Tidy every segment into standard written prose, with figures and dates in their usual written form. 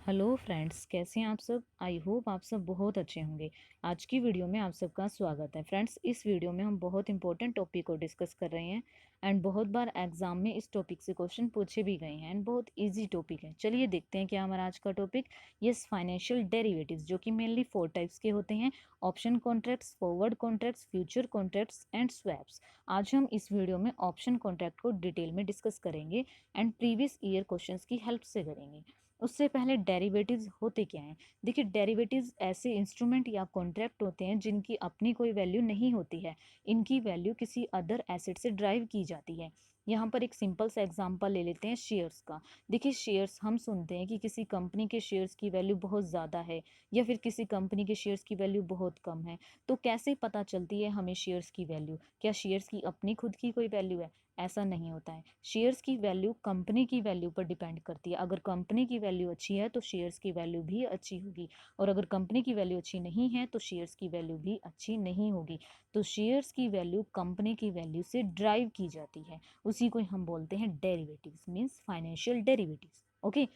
Hello friends, कैसे हैं आप सब। आई होप आप सब बहुत अच्छे होंगे। आज की वीडियो में आप सबका स्वागत है। फ्रेंड्स, इस वीडियो में हम बहुत इंपॉर्टेंट टॉपिक को डिस्कस कर रहे हैं एंड बहुत बार एग्जाम में इस टॉपिक से क्वेश्चन पूछे भी गए हैं एंड बहुत इजी टॉपिक है। चलिए देखते हैं क्या हमारा आज का टॉपिक। यस, फाइनेंशियल डेरिवेटिव्स, जो कि मेनली 4 टाइप्स के होते हैं। Option contracts, forward contracts, future contracts and swaps. आज हम इस वीडियो में ऑप्शन कॉन्ट्रैक्ट को डिटेल में डिस्कस करेंगे एंड प्रीवियस ईयर क्वेश्चंस की हेल्प से करेंगे। उससे पहले डेरिवेटिव्स होते क्या हैं। देखिए, डेरिवेटिव्स ऐसे इंस्ट्रूमेंट या कॉन्ट्रैक्ट होते हैं जिनकी अपनी कोई वैल्यू नहीं होती है। इनकी वैल्यू किसी अदर एसेट से ड्राइव की जाती है। यहाँ पर एक सिंपल सा एग्जांपल ले लेते हैं शेयर्स का। देखिए, शेयर्स, हम सुनते हैं कि किसी कंपनी के शेयर्स की वैल्यू बहुत ज़्यादा है या फिर किसी कंपनी के शेयर्स की वैल्यू बहुत कम है। तो कैसे पता चलती है हमें शेयर्स की वैल्यू? क्या शेयर्स की अपनी खुद की कोई वैल्यू है? ऐसा नहीं होता है। शेयर्स की वैल्यू कंपनी की वैल्यू पर डिपेंड करती है। अगर कंपनी की वैल्यू अच्छी है तो शेयर्स की वैल्यू भी अच्छी होगी, और अगर कंपनी की वैल्यू अच्छी नहीं है तो शेयर्स की वैल्यू भी अच्छी नहीं होगी। तो शेयर्स की वैल्यू कंपनी की वैल्यू से ड्राइव की जाती है। उसी को हम बोलते हैं derivatives, means financial derivatives. Okay,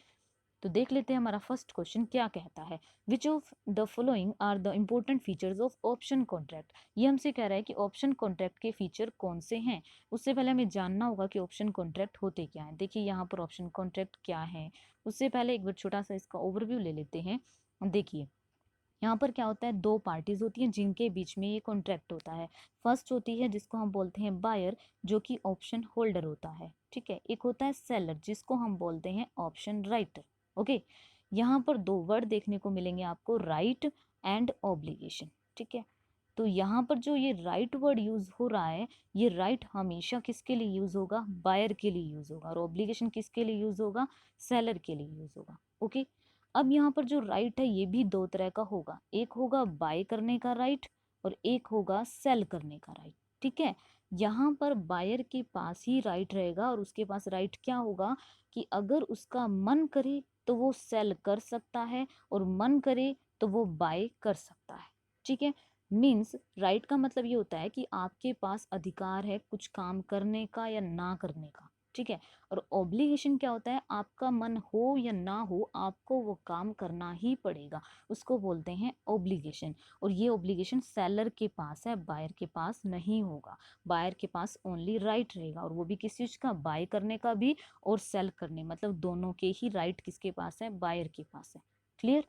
तो देख लेते हैं हमारा फर्स्ट क्वेश्चन क्या कहता है। Which of the following are the important features of option contract. ये हमसे कह रहा है कि ऑप्शन कॉन्ट्रैक्ट के फीचर कौन से हैं। उससे पहले हमें जानना होगा कि ऑप्शन कॉन्ट्रैक्ट होते क्या हैं। देखिए, यहाँ पर ऑप्शन कॉन्ट्रैक्ट क्या है, उससे पहले एक बार छोटा सा इसका ओवरव्यू ले लेते हैं। देखिए, यहाँ पर क्या होता है, दो पार्टीज होती हैं जिनके बीच में ये कॉन्ट्रैक्ट होता है। फर्स्ट होती है जिसको हम बोलते हैं बायर, जो कि ऑप्शन होल्डर होता है। ठीक है, एक होता है सेलर, जिसको हम बोलते हैं ऑप्शन राइटर। ओके, यहाँ पर दो वर्ड देखने को मिलेंगे आपको, राइट एंड ऑब्लिगेशन। ठीक है, तो यहाँ पर जो ये राइट वर्ड यूज हो रहा है, ये राइट हमेशा किसके लिए यूज होगा? बायर के लिए यूज होगा। और ऑब्लिगेशन किसके लिए यूज होगा? सेलर के लिए यूज होगा। ओके, अब यहाँ पर जो राइट है ये भी दो तरह का होगा। एक होगा बाय करने का राइट और एक होगा सेल करने का राइट। ठीक है, यहाँ पर बायर के पास ही राइट रहेगा और उसके पास राइट क्या होगा कि अगर उसका मन करे तो वो सेल कर सकता है और मन करे तो वो बाय कर सकता है। ठीक है, मीन्स राइट का मतलब ये होता है कि आपके पास अधिकार है कुछ काम करने का या ना करने का। ठीक है, और ऑब्लिगेशन क्या होता है, आपका मन हो या ना हो आपको वो काम करना ही पड़ेगा। उसको बोलते हैं ऑब्लिगेशन। और ये ऑब्लिगेशन सेलर के पास है, बायर के पास नहीं होगा। बायर के पास ओनली राइट रहेगा, और वो भी किस चीज का? बाय करने का भी और सेल करने, मतलब दोनों के ही राइट किसके पास है? बायर के पास है। क्लियर?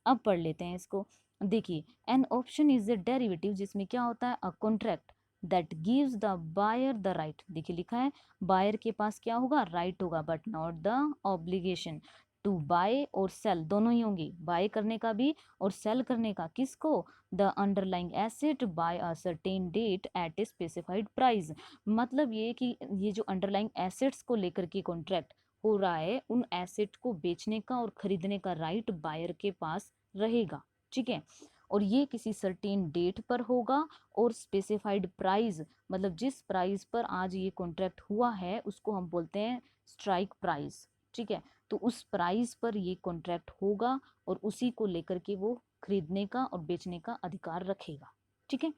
अब पढ़ लेते हैं इसको। देखिए, an option is a derivative, जिसमें क्या होता है? A contract that gives the buyer the right. देखिए लिखा है, बायर के पास क्या होगा? राइट होगा, but not the obligation to buy और सेल। दोनों ही होंगे, बाय करने का भी और सेल करने का। किसको? The underlying asset by a certain date at a specified price. मतलब ये कि ये जो अंडरलाइंग एसेट्स को लेकर के कॉन्ट्रैक्ट हो रहा है, उन एसेट को बेचने का और खरीदने का राइट बायर के पास रहेगा। ठीक है, और ये किसी सर्टेन डेट पर होगा और स्पेसिफाइड प्राइस, मतलब जिस प्राइस पर आज ये कॉन्ट्रैक्ट हुआ है उसको हम बोलते हैं स्ट्राइक प्राइस। ठीक है, तो उस प्राइस पर ये कॉन्ट्रैक्ट होगा और उसी को लेकर के वो खरीदने का और बेचने का अधिकार रखेगा। ठीक है,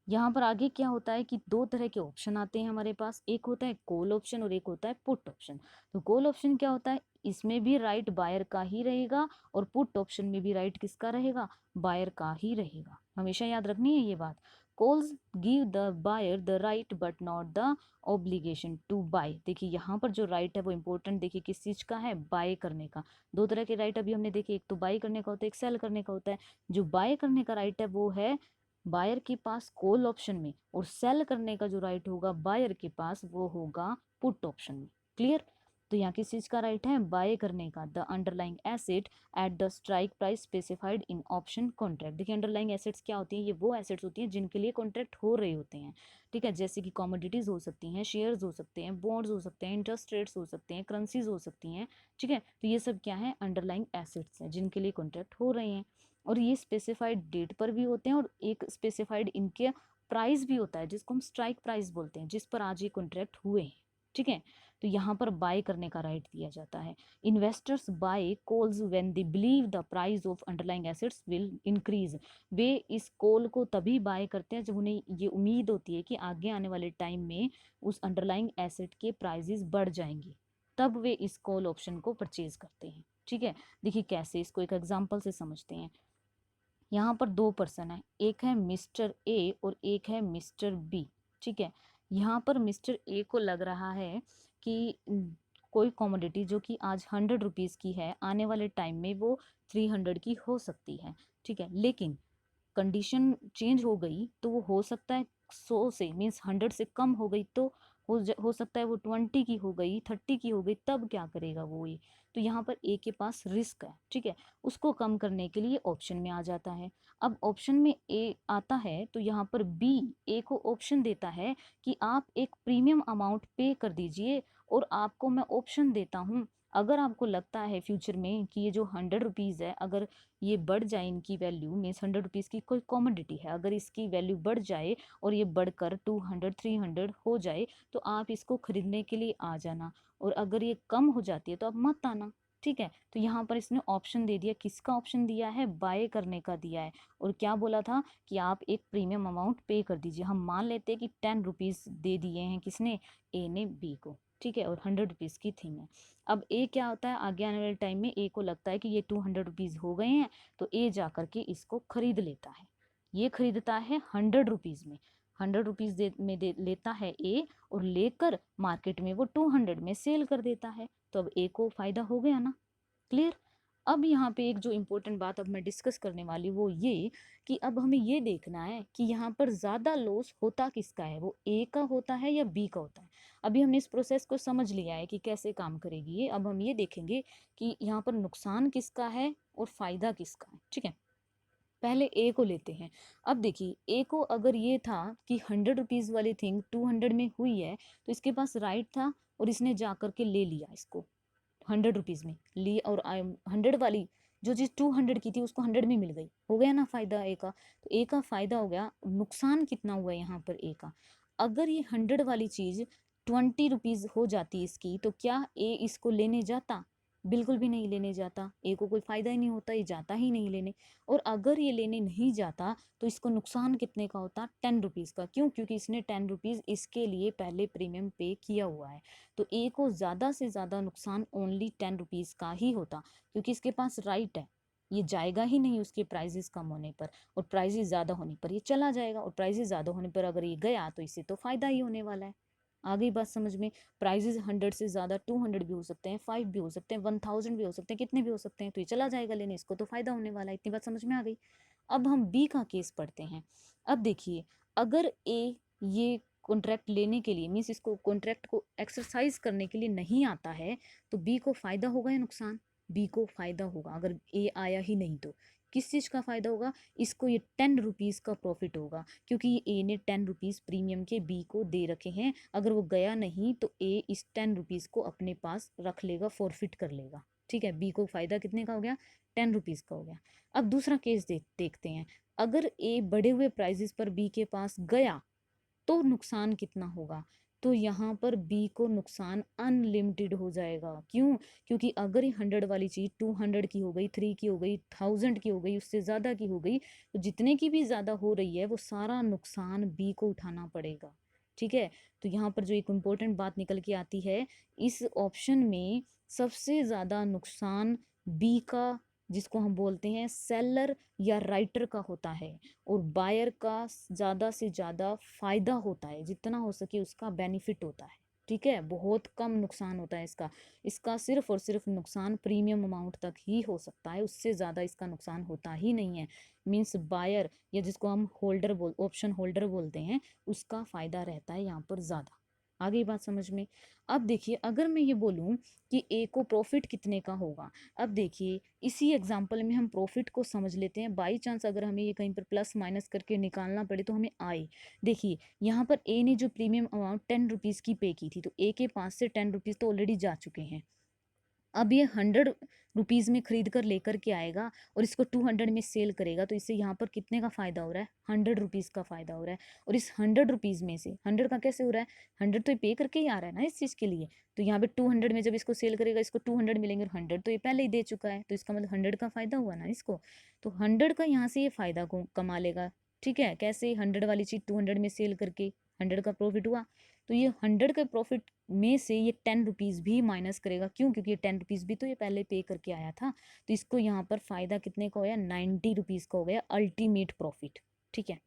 यहाँ पर आगे क्या होता है कि दो तरह के ऑप्शन आते हैं हमारे पास। एक होता है कॉल ऑप्शन और एक होता है पुट ऑप्शन। तो कॉल ऑप्शन क्या होता है? इसमें भी राइट बायर का ही रहेगा और पुट ऑप्शन में भी राइट किसका रहेगा? बायर का ही रहेगा। हमेशा याद रखनी है ये बात। Calls give the buyer the right but not the obligation to buy. देखिए, यहाँ पर जो राइट है वो इंपॉर्टेंट, देखिए किस चीज का है? बाय करने का। दो तरह के राइट अभी हमने देखे, एक तो बाय करने का होता है, एक सेल करने का होता है। जो बाय करने का राइट है वो है बायर के पास कॉल ऑप्शन में, और सेल करने का जो राइट होगा बायर के पास वो होगा पुट ऑप्शन में। क्लियर? तो यहाँ किस चीज का राइट है? बाय करने का, the underlying asset at the strike price specified in option contract. देखिए, अंडरलाइंग एसेट्स क्या होती हैं? ये वो एसेट्स होती हैं जिनके लिए कॉन्ट्रैक्ट हो रहे होते हैं। ठीक है, जैसे कि कमोडिटीज हो सकती हैं, शेयर्स हो सकते हैं, बॉन्ड्स हो सकते हैं, इंटरेस्ट रेट्स हो सकते हैं, करेंसीज हो सकती हैं। ठीक है, तो ये सब क्या है? अंडरलाइंग एसेट्स हैं जिनके लिए कॉन्ट्रैक्ट हो रहे हैं। और ये स्पेसिफाइड डेट पर भी होते हैं, और एक स्पेसिफाइड इनके प्राइस भी होता है जिसको हम स्ट्राइक प्राइस बोलते हैं, जिस पर आज ये कॉन्ट्रैक्ट हुए हैं। ठीक है, तो यहाँ पर बाय करने का राइट दिया जाता है। Investors buy calls when they believe the price of underlying assets will increase. वे इस कॉल को तभी बाय करते हैं जब उन्हें ये उम्मीद होती है कि आगे आने वाले टाइम में उस अंडरलाइंग एसेट के प्राइजेस बढ़ जाएंगे, तब वे इस कॉल ऑप्शन को परचेज करते हैं। ठीक है, देखिए कैसे, इसको एक एग्जाम्पल से समझते हैं। यहाँ पर दो पर्सन है, एक है मिस्टर ए और एक है मिस्टर बी। ठीक है, यहाँ पर मिस्टर ए को लग रहा है कि कोई कॉमोडिटी जो कि आज 100 रुपीज़ की है, आने वाले टाइम में वो 300 की हो सकती है। ठीक है, लेकिन कंडीशन चेंज हो गई तो वो हो सकता है 100 से, मीन्स 100 से कम हो गई तो हो सकता है वो 20 की हो गई, 30 की हो गई, तब क्या करेगा वो ये। तो यहाँ पर ए के पास रिस्क है। ठीक है, उसको कम करने के लिए ऑप्शन में आ जाता है। अब ऑप्शन में ए आता है तो यहाँ पर बी ए को ऑप्शन देता है कि आप एक प्रीमियम अमाउंट पे कर दीजिए, और आपको मैं ऑप्शन देता हूँ, अगर आपको लगता है फ्यूचर में कि ये जो 100 रुपीज़ है, अगर ये बढ़ जाए, इनकी वैल्यू, मीन्स 100 रुपीज़ की कोई कॉमोडिटी है, अगर इसकी वैल्यू बढ़ जाए और ये बढ़कर 200 300 हो जाए, तो आप इसको खरीदने के लिए आ जाना, और अगर ये कम हो जाती है तो आप मत आना। ठीक है, तो यहाँ पर इसने ऑप्शन दे दिया, किसका ऑप्शन दिया है, बाय करने का दिया है। और क्या बोला था कि आप एक प्रीमियम अमाउंट पे कर दीजिए। हम मान लेते हैं कि 10 रुपीज़ दे दिए हैं, किसने, ए ने बी को। ठीक है, और 100 रुपीज़ की थिंग है। अब ए क्या होता है, आगे आने वाले टाइम में ए को लगता है कि ये 200 रुपीज़ हो गए हैं, तो ए जा करके इसको खरीद लेता है। ये खरीदता है 100 रुपीज़ में, 100 रुपीज़ में दे लेता है ए, और लेकर मार्केट में वो 200 में सेल कर देता है। तो अब ए को फायदा हो गया ना। क्लियर। अब यहाँ पे एक जो इम्पोर्टेंट बात अब मैं डिस्कस करने वाली वो ये, कि अब हमें ये देखना है कि यहाँ पर ज़्यादा लॉस होता किसका है, वो ए का होता है या बी का होता है। अभी हमने इस प्रोसेस को समझ लिया है कि कैसे काम करेगी ये। अब हम ये देखेंगे कि यहाँ पर नुकसान किसका है और फायदा किसका है। ठीक है, पहले ए को लेते हैं। अब देखिए, ए को अगर ये था कि 100 रुपीज़ वाली थिंग 200 में हुई है, तो इसके पास राइट था और इसने जा करके ले लिया इसको 100 रुपीज़ में ली, और 100 वाली जो चीज़ 200 की थी उसको 100 में मिल गई। हो गया ना फायदा ए का। तो ए का फायदा हो गया। नुकसान कितना हुआ यहाँ पर ए का, अगर ये 100 वाली चीज़ 20 रुपीज़ हो जाती इसकी, तो क्या ए इसको लेने जाता, बिल्कुल भी नहीं लेने जाता। ए को कोई फायदा ही नहीं होता, ये जाता ही नहीं लेने। और अगर ये लेने नहीं जाता तो इसको नुकसान कितने का होता, 10 रुपीज़ का। क्यों, क्योंकि इसने 10 रुपीज़ इसके लिए पहले प्रीमियम पे किया हुआ है। तो ए को ज़्यादा से ज़्यादा नुकसान ओनली 10 रुपीज़ का ही होता, क्योंकि इसके पास राइट है, ये जाएगा ही नहीं उसके प्राइजेस कम होने पर, और प्राइजेस ज़्यादा होने पर ये चला जाएगा, और प्राइजेस ज़्यादा होने पर अगर ये गया तो इससे तो फ़ायदा ही होने वाला है। आ गई बात समझ में। प्राइजेस 100 से ज़्यादा 200 भी हो सकते हैं, 5 भी हो सकते हैं, 1000 भी हो सकते हैं, कितने भी हो सकते हैं, तो ये चला जाएगा लेने, इसको तो फ़ायदा होने वाला है। इतनी बात समझ में आ गई। अब हम बी का केस पढ़ते हैं। अब देखिए, अगर ए ये कॉन्ट्रैक्ट लेने के लिए, मीन्स इसको कॉन्ट्रैक्ट को एक्सरसाइज करने के लिए नहीं आता है, तो बी को फायदा होगा या नुकसान, बी को फायदा होगा। अगर ए आया ही नहीं तो किस चीज़ का फायदा होगा, इसको ये 10 रुपीज़ का प्रॉफिट होगा, क्योंकि ये ए ने 10 रुपीज़ प्रीमियम के बी को दे रखे हैं। अगर वो गया नहीं तो ए इस 10 रुपीज़ को अपने पास रख लेगा, फॉरफिट कर लेगा। ठीक है, बी को फायदा कितने का हो गया, 10 रुपीज़ का हो गया। अब दूसरा केस देखते हैं। अगर ए बढ़े हुए प्राइजेस पर बी के पास गया तो नुकसान कितना होगा, तो यहाँ पर बी को नुकसान अनलिमिटेड हो जाएगा। क्यों, क्योंकि अगर ये 100 वाली चीज़ 200 की हो गई, 3 की हो गई, 1000 की हो गई, उससे ज़्यादा की हो गई, तो जितने की भी ज़्यादा हो रही है वो सारा नुकसान बी को उठाना पड़ेगा। ठीक है, तो यहाँ पर जो एक इम्पोर्टेंट बात निकल के आती है, इस ऑप्शन में सबसे ज़्यादा नुकसान बी का, जिसको हम बोलते हैं सेलर या राइटर का होता है, और बायर का ज़्यादा से ज़्यादा फायदा होता है, जितना हो सके उसका बेनिफिट होता है। ठीक है, बहुत कम नुकसान होता है इसका। इसका सिर्फ और सिर्फ नुकसान प्रीमियम अमाउंट तक ही हो सकता है, उससे ज़्यादा इसका नुकसान होता ही नहीं है। मीन्स बायर, या जिसको हम ऑप्शन होल्डर बोलते हैं, उसका फ़ायदा रहता है यहाँ पर ज़्यादा। आगे बात समझ में। अब देखिए, अगर मैं ये बोलूँ कि ए को प्रॉफिट कितने का होगा, अब देखिए इसी एग्जाम्पल में हम प्रॉफिट को समझ लेते हैं। बाई चांस अगर हमें ये कहीं पर प्लस माइनस करके निकालना पड़े तो हमें आए। देखिए, यहाँ पर ए ने जो प्रीमियम अमाउंट 10 रुपीज़ की पे की थी, तो ए के पास से 10 रुपीज़ तो ऑलरेडी जा चुके हैं। अब ये 100 रुपीज़ में खरीद कर लेकर के आएगा और इसको 200 में सेल करेगा, तो इससे यहाँ पर कितने का फ़ायदा हो रहा है, 100 रुपीज़ का फ़ायदा हो रहा है। और इस 100 रुपीज़ में से 100 का कैसे हो रहा है, 100 तो ये पे करके ही आ रहा है ना इस चीज़ के लिए, तो यहाँ पे 200 में जब इसको सेल करेगा इसको 200 मिलेंगे, और 100 तो ये पहले ही दे चुका है, तो इसका मतलब 100 का फ़ायदा हुआ ना इसको। तो 100 का यहाँ से ये फ़ायदा को कमा लेगा। ठीक है, कैसे, 100 वाली चीज़ 200 में सेल करके 100 का प्रॉफिट हुआ। तो ये 100 के प्रॉफिट में से ये 10 रुपीज़ भी माइनस करेगा। क्यों? क्योंकि ये 10 रुपीज़ भी तो ये पहले पे करके आया था। तो इसको यहाँ पर फ़ायदा कितने का हो गया? 90 रुपीज़ का हो गया अल्टीमेट प्रॉफिट। ठीक है,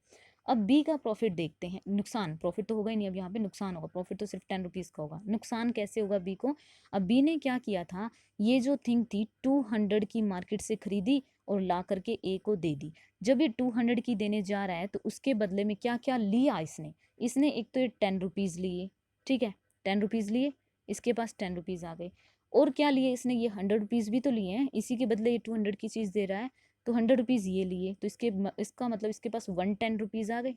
अब बी का प्रॉफिट देखते हैं। नुकसान, प्रॉफिट तो होगा ही नहीं, अब यहाँ पे नुकसान होगा। प्रॉफिट तो सिर्फ 10 रुपीज़ का होगा, नुकसान कैसे होगा बी को? अब बी ने क्या किया था, ये जो थिंग थी 200 की मार्केट से खरीदी और ला करके ए को दे दी। जब ये 200 की देने जा रहा है तो उसके बदले में क्या क्या लिया इसने? इसने एक तो ये 10 रुपीज़ लिए, ठीक है, 10 रुपीज़ लिए, इसके पास 10 रुपीज़ आ गए। और क्या लिए इसने? ये 100 रुपीज़ भी तो लिए हैं, इसी के बदले ये 200 की चीज़ दे रहा है। तो 100 रुपीज़ ये लिए, तो इसका मतलब इसके पास 110 रुपीज़ आ गए,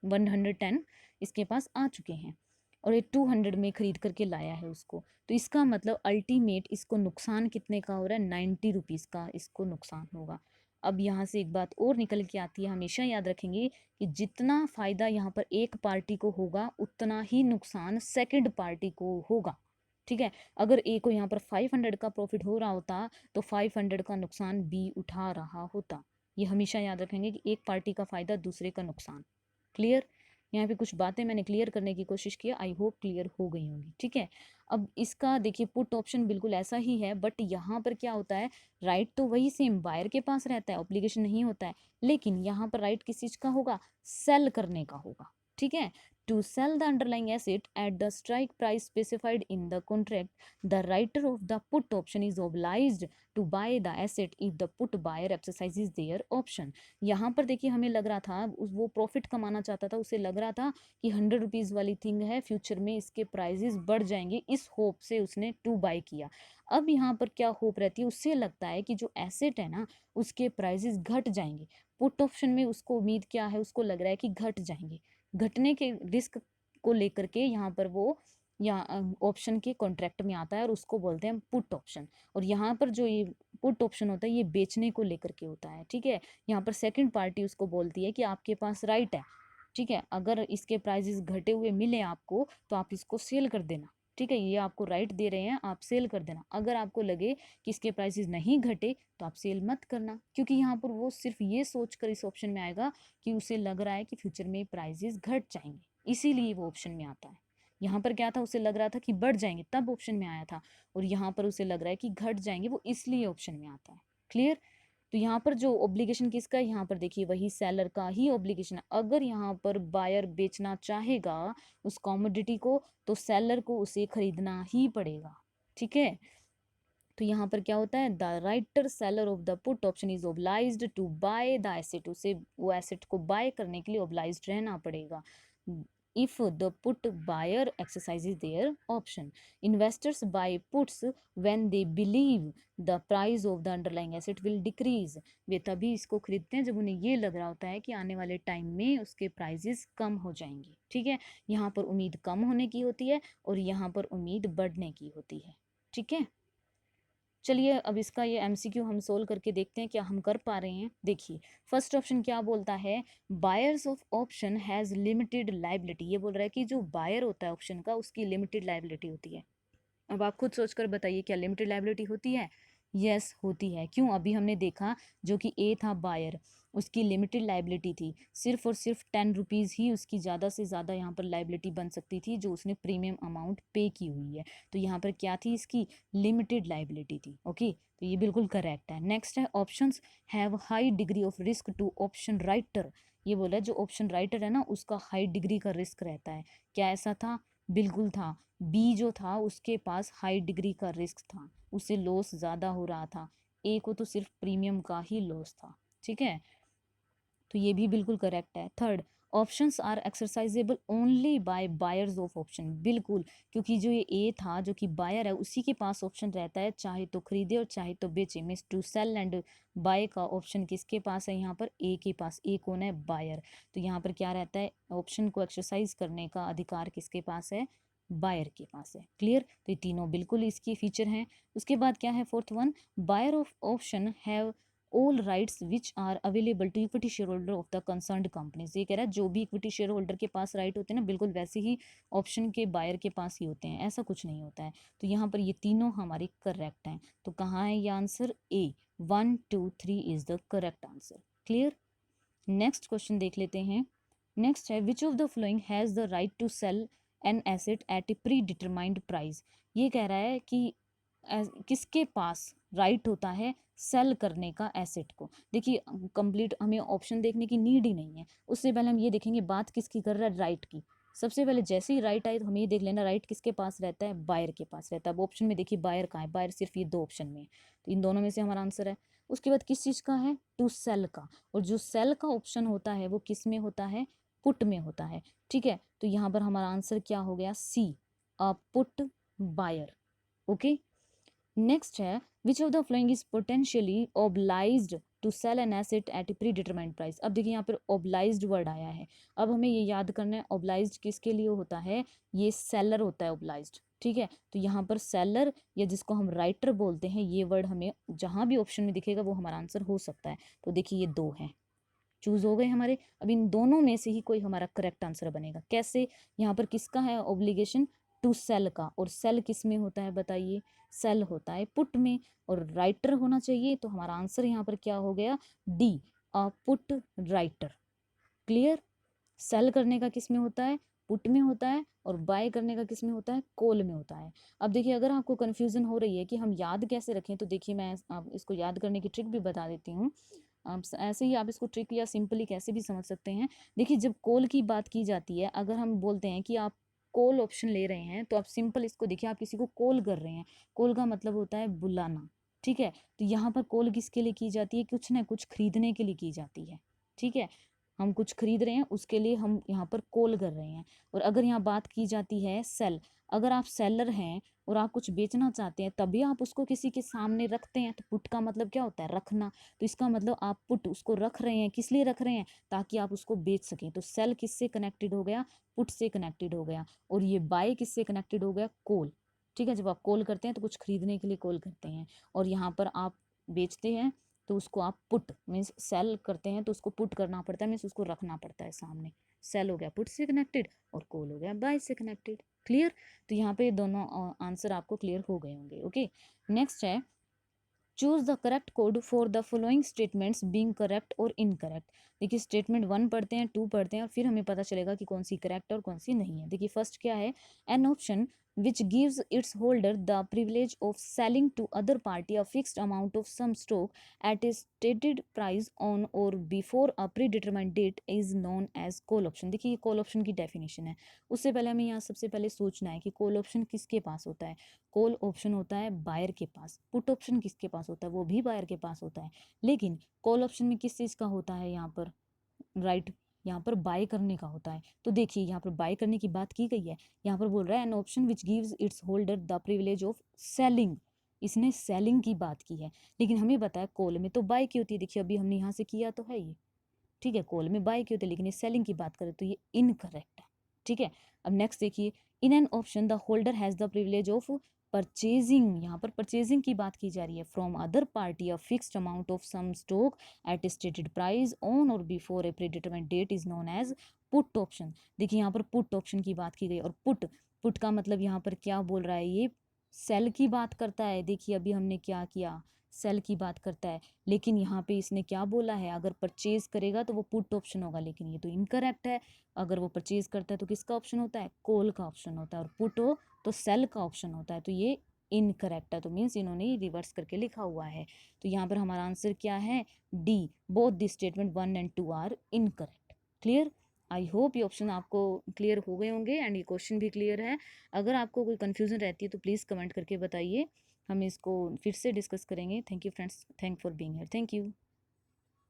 110 इसके पास आ चुके हैं। और ये 200 में खरीद करके लाया है उसको। तो इसका मतलब अल्टीमेट इसको नुकसान कितने का हो रहा है? 90 रुपीज़ का इसको नुकसान होगा। अब यहाँ से एक बात और निकल के आती है, हमेशा याद रखेंगे कि जितना फ़ायदा यहाँ पर एक पार्टी को होगा उतना ही नुकसान सेकंड पार्टी को होगा। ठीक है, अगर ए को यहाँ पर 500 का प्रॉफिट हो रहा होता तो 500 का नुकसान बी उठा रहा होता। ये हमेशा याद रखेंगे कि एक पार्टी का फ़ायदा दूसरे का नुकसान। क्लियर? यहाँ पे कुछ बातें मैंने क्लियर करने की कोशिश की, आई होप क्लियर हो गई होंगी। ठीक है, अब इसका देखिए पुट ऑप्शन बिल्कुल ऐसा ही है, बट यहाँ पर क्या होता है, राइट तो वही सेम बायर के पास रहता है, ऑब्लिगेशन नहीं होता है, लेकिन यहाँ पर राइट किस चीज़ का होगा? सेल करने का होगा। ठीक है, to sell the underlying asset at the strike price specified in the contract, the writer of the put option is obliged to buy the asset if the put buyer exercises their option। यहाँ पर देखिए हमें लग रहा था वो profit कमाना चाहता था, उसे लग रहा था कि 100 रुपीज़ वाली थिंग है, फ्यूचर में इसके प्राइजेस बढ़ जाएंगे, इस होप से उसने टू बाय किया। अब यहाँ पर क्या होप रहती है, उससे लगता है कि जो एसेट है ना उसके प्राइजेस घट जाएंगे। पुट ऑप्शन में उसको उम्मीद क्या है, उसको लग रहा है कि घट जाएंगे, घटने के रिस्क को लेकर के यहाँ पर वो या ऑप्शन के कॉन्ट्रैक्ट में आता है और उसको बोलते हैं पुट ऑप्शन। और यहाँ पर जो ये पुट ऑप्शन होता है ये बेचने को लेकर के होता है। ठीक है, यहाँ पर सेकंड पार्टी उसको बोलती है कि आपके पास राइट है, ठीक है, अगर इसके प्राइजेस घटे हुए मिले आपको तो आप इसको सेल कर देना। ठीक है, ये आपको राइट दे रहे हैं, आप सेल कर देना। अगर आपको लगे कि इसके प्राइसेस नहीं घटे तो आप सेल मत करना, क्योंकि यहाँ पर वो सिर्फ ये सोच कर इस ऑप्शन में आएगा कि उसे लग रहा है कि फ्यूचर में प्राइजेस घट जाएंगे, इसीलिए वो ऑप्शन में आता है। यहाँ पर क्या था, उसे लग रहा था कि बढ़ जाएंगे तब ऑप्शन में आया था, और यहाँ पर उसे लग रहा है कि घट जाएंगे, वो इसलिए ऑप्शन में आता है। क्लियर? तो यहाँ पर जो ऑब्लिगेशन किसका है, यहाँ पर देखिए वही सेलर का ही ऑब्लिगेशन है। अगर यहाँ पर बायर बेचना चाहेगा उस कॉमोडिटी को तो सेलर को उसे खरीदना ही पड़ेगा। ठीक है, तो यहाँ पर क्या होता है, the writer seller of the put option is obliged to buy the asset, उसे वो एसेट को बाय करने के लिए ओब्लाइज्ड रहना पड़ेगा। if the put buyer exercises their option, investors buy puts when they believe the price of the underlying asset will decrease। वे तभी इसको खरीदते हैं जब उन्हें ये लग रहा होता है कि आने वाले टाइम में उसके प्राइजेस कम हो जाएंगे। ठीक है, यहाँ पर उम्मीद कम होने की होती है और यहाँ पर उम्मीद बढ़ने की होती है। ठीक है, चलिए अब इसका ये एमसीक्यू हम सोल्व करके देखते हैं क्या हम कर पा रहे हैं। देखिए फर्स्ट ऑप्शन क्या बोलता है, buyers of option has limited liability. ये बोल रहा है कि जो बायर होता है ऑप्शन का उसकी लिमिटेड लाइबिलिटी होती है। अब आप खुद सोचकर बताइए क्या लिमिटेड लाइबिलिटी होती है? यस होती है। क्यों? अभी हमने देखा जो कि ए था बायर, उसकी लिमिटेड लाइबिलिटी थी, सिर्फ और सिर्फ 10 रुपीज़ ही उसकी ज़्यादा से ज़्यादा यहाँ पर लाइबिलिटी बन सकती थी जो उसने प्रीमियम अमाउंट पे की हुई है। तो यहाँ पर क्या थी, इसकी लिमिटेड लाइबिलिटी थी। ओके, तो ये बिल्कुल करेक्ट है। नेक्स्ट है options have high degree of risk to option writer. ये बोला है जो ऑप्शन राइटर है ना उसका हाई डिग्री का रिस्क रहता है। क्या ऐसा था? बिल्कुल था। बी जो था उसके पास हाई डिग्री का रिस्क था, उसे लॉस ज़्यादा हो रहा था, ए को तो सिर्फ प्रीमियम का ही लॉस था। ठीक है, तो ये भी बिल्कुल करेक्ट है। Third, options are exercisable only by buyers of option. बिल्कुल, क्योंकि जो ये ए था जो कि बायर है उसी के पास ऑप्शन रहता है, चाहे तो खरीदे और चाहे तो बेचे। Means to sell and buy का ऑप्शन किसके पास है, यहाँ पर ए के पास। ए कौन है? बायर। तो यहाँ पर क्या रहता है, ऑप्शन को एक्सरसाइज करने का अधिकार किसके पास है? बायर के पास है। क्लियर? तो ये तीनों बिल्कुल इसके फीचर हैं। उसके बाद क्या है fourth one, buyer of option have all rights which are available to equity shareholder of the concerned companies. ये कह रहा है जो भी इक्विटी शेयर होल्डर के पास राइट होते हैं ना बिल्कुल वैसे ही ऑप्शन के बायर के पास ही होते हैं, ऐसा कुछ नहीं होता है। तो यहाँ पर ये तीनों हमारी करेक्ट हैं। तो कहाँ है ये answer? A, 1 2 3 is the correct answer. Clear? Next question देख लेते हैं। नेक्स्ट है which of the following has the right to sell an asset at a predetermined price. ये कह रहा है कि किसके पास राइट होता है सेल करने का एसेट को। देखिए कंप्लीट हमें ऑप्शन देखने की नीड ही नहीं है, उससे पहले हम ये देखेंगे बात किसकी कर रहा है, राइट की। सबसे पहले जैसे ही राइट आए तो हमें ये देख लेना राइट किसके पास रहता है, बायर के पास रहता है। अब ऑप्शन में देखिए बायर कहाँ है, बायर सिर्फ ये दो ऑप्शन में है, तो इन दोनों में से हमारा आंसर है। उसके बाद किस चीज़ का है, टू सेल का, और जो सेल का ऑप्शन होता है वो किस में होता है, पुट में होता है। ठीक है, तो यहाँ पर हमारा आंसर क्या हो गया, C, put buyer. Okay, next है which of the following is potentially obliged to sell an asset at a predetermined price. अब देखिए यहाँ पर ओब्लाइज्ड वर्ड आया है, अब हमें ये याद करना है ओब्लाइज्ड किसके लिए होता है, ये सेलर होता है ओब्लाइज्ड। ठीक है, तो यहाँ पर सेलर या जिसको हम राइटर बोलते हैं, ये वर्ड हमें जहाँ भी ऑप्शन में दिखेगा वो हमारा आंसर हो सकता है। तो देखिए ये दो हैं, चूज हो गए हमारे। अब इन दोनों में से ही कोई हमारा करेक्ट आंसर बनेगा। कैसे, यहाँ पर किसका है ऑब्लिगेशन, टू सेल का, और सेल किस में होता है बताइए, सेल होता है पुट में, और राइटर होना चाहिए। तो हमारा आंसर यहाँ पर क्या हो गया, D, put writer. Clear, sell करने का किस में होता है, पुट में होता है, और बाय करने का किस में होता है, कॉल में होता है। अब देखिए अगर आपको कंफ्यूजन हो रही है कि हम याद कैसे रखें, तो देखिए मैं आप इसको याद करने की ट्रिक भी बता देती हूँ। आप ऐसे ही आप इसको ट्रिक या सिंपली कैसे भी समझ सकते हैं। देखिए जब कॉल की बात की जाती है, अगर हम बोलते हैं कि आप कॉल ऑप्शन ले रहे हैं, तो आप सिंपल इसको देखिए, आप किसी को कॉल कर रहे हैं, कॉल का मतलब होता है बुलाना। ठीक है, तो यहाँ पर कॉल किसके लिए की जाती है, कुछ ना कुछ खरीदने के लिए की जाती है। ठीक है, हम कुछ खरीद रहे हैं उसके लिए हम यहाँ पर कॉल कर रहे हैं। और अगर यहाँ बात की जाती है सेल, अगर आप सेलर हैं और आप कुछ बेचना चाहते हैं, तभी आप उसको किसी के सामने रखते हैं, तो पुट का मतलब क्या होता है, रखना। तो इसका मतलब आप पुट उसको रख रहे हैं, किस लिए रख रहे हैं, ताकि आप उसको बेच सकें। तो सेल किससे कनेक्टेड हो गया, पुट से कनेक्टेड हो गया। और ये बाय किससे कनेक्टेड हो गया, कॉल। ठीक है, जब आप कॉल करते हैं तो कुछ खरीदने के लिए कॉल करते हैं, और यहाँ पर आप बेचते हैं तो उसको आप पुट मीन्स सेल करते हैं, तो उसको पुट करना पड़ता है, मीन्स उसको रखना पड़ता है सामने। सेल हो गया पुट से कनेक्टेड, और कॉल हो गया बाय से कनेक्टेड। क्लियर, तो यहाँ पे दोनों आंसर आपको क्लियर हो गए होंगे। ओके, नेक्स्ट है choose the correct code for the following statements being correct और इनकरेक्ट। देखिए स्टेटमेंट 1 पढ़ते हैं, 2 पढ़ते हैं, और फिर हमें पता चलेगा कि कौन सी करेक्ट है और कौन सी नहीं है। देखिए फर्स्ट क्या है, an option which gives its holder the privilege of selling to other party a fixed amount of some stock at a stated price on or before a predetermined date is known as call option। देखिए ये call option की definition है। उससे पहले हमें यहाँ सबसे पहले सोचना है कि कॉल ऑप्शन किसके पास होता है। कॉल ऑप्शन होता है बायर के पास, पुट ऑप्शन किसके पास होता है, वो भी बायर के पास होता है। लेकिन कॉल ऑप्शन में किस चीज़ का होता है यहाँ पर, राइट, यहाँ पर बाय करने का होता है। तो देखिए यहाँ पर बाय करने की बात की गई है, यहाँ पर बोल रहा है an option which gives it's holder the privilege of selling. इसने सेलिंग की बात की है, लेकिन हमें पता है कॉल में तो बाय की होती है। देखिए अभी हमने यहाँ से किया तो है ये, ठीक है, कॉल में बाय की होती है, लेकिन ये सेलिंग की बात करें तो ये इनकरेक्ट है। ठीक है, अब नेक्स्ट देखिए, in an option the holder has the privilege of purchasing. यहाँ पर परचेजिंग की बात की जा रही है, from other party a fixed amount of some stock at stated price on और before a predetermined date is known as put option. देखिए यहाँ पर पुट ऑप्शन की बात की गई, और पुट, पुट का मतलब यहाँ पर क्या बोल रहा है, ये सेल की बात करता है। देखिए अभी हमने क्या किया, सेल की बात करता है, लेकिन यहाँ पे इसने क्या बोला है, अगर परचेज करेगा तो वो पुट ऑप्शन होगा, लेकिन ये तो इनकरेक्ट है। अगर वो परचेज करता है तो किसका ऑप्शन होता है, कॉल का ऑप्शन होता है, और पुट हो तो सेल का ऑप्शन होता है, तो ये इनकरेक्ट है। तो मीन्स इन्होंने रिवर्स करके लिखा हुआ है। तो यहाँ पर हमारा आंसर क्या है, D, both the statement 1 and 2 are incorrect. Clear, I hope ये ऑप्शन आपको क्लियर हो गए होंगे एंड ये क्वेश्चन भी क्लियर है। अगर आपको कोई कन्फ्यूजन रहती है तो प्लीज़ कमेंट करके बताइए, हम इसको फिर से डिस्कस करेंगे। Thank you friends, thank for being here, thank you.